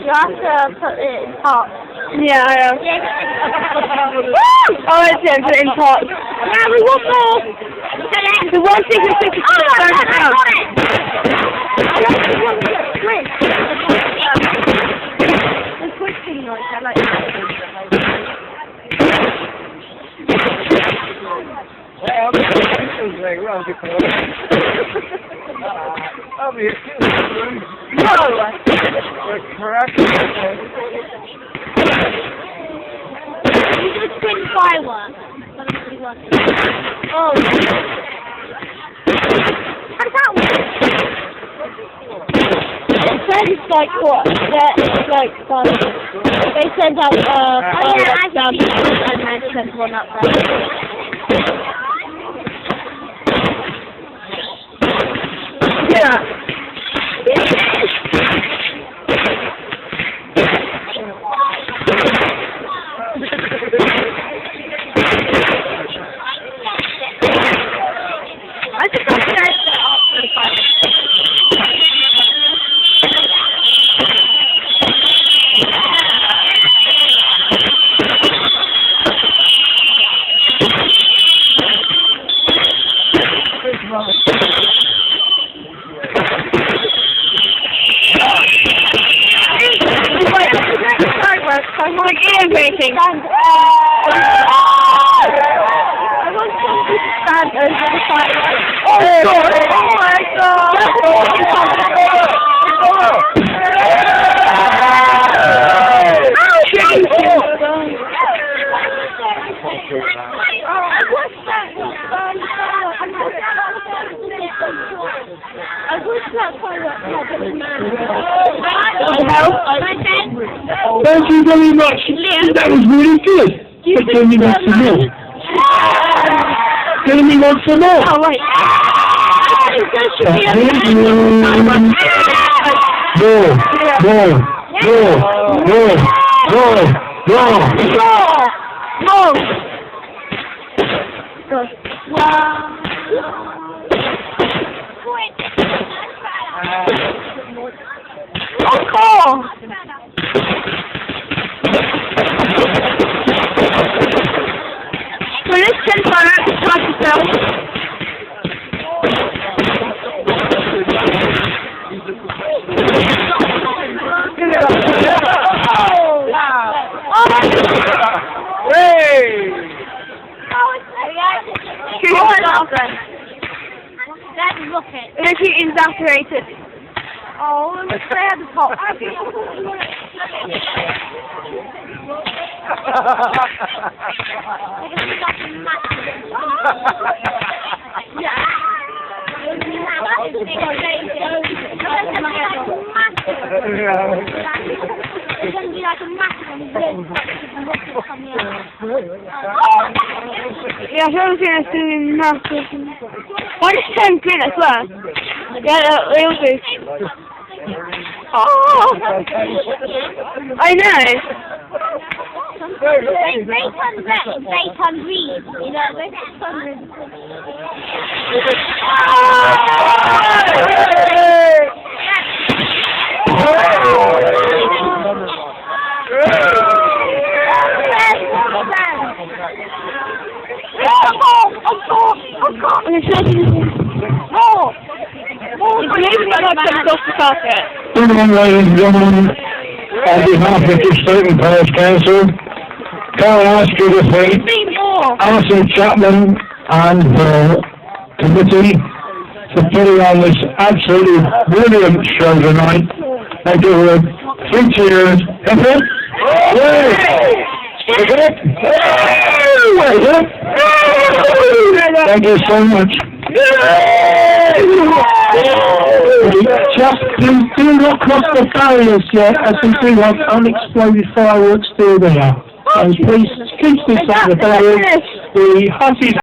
You have to put it in pots. Yeah, I know. Oh, it's in, put it in pots. Yeah, we want more. The one thing is 50 I got it. I want to switch. The switching noise, I like that. Well, this is like well before. I'll be no! Correct. You can spin fireworks. Oh. How does that work? It's like what? It's like they send out fireworks down and then send one up there. Yeah. I think I'm going to set it up for the fire. I'm like innovating. I want somebody to stand over the fire. Oh God! Oh my God! I wish that firework had a man. Thank you very much. That was really good. But tell me wants some more. Tell me wants some more. Oh wait. Well, let's send fire out to try to sell. That's rocket. It's exasperated. Oh, I'm scared of the top. It's going to be like a massive rocket coming out. Yeah, I don't think that's doing nothing. Why does it turn green as well? Yeah, it'll do. Oh! I know! They turn red, they turn green. You know, they turn red. Gentlemen, ladies and gentlemen, on behalf of the State Parish Council, can I ask you to thank Alison Chapman and the committee for putting on this absolutely brilliant show tonight. Thank you for 3 cheers. Hip hip. Thank you so much. Just do not cross the barriers yet, as we do have unexploded fireworks still there. So please keep this at the barriers. The hunt is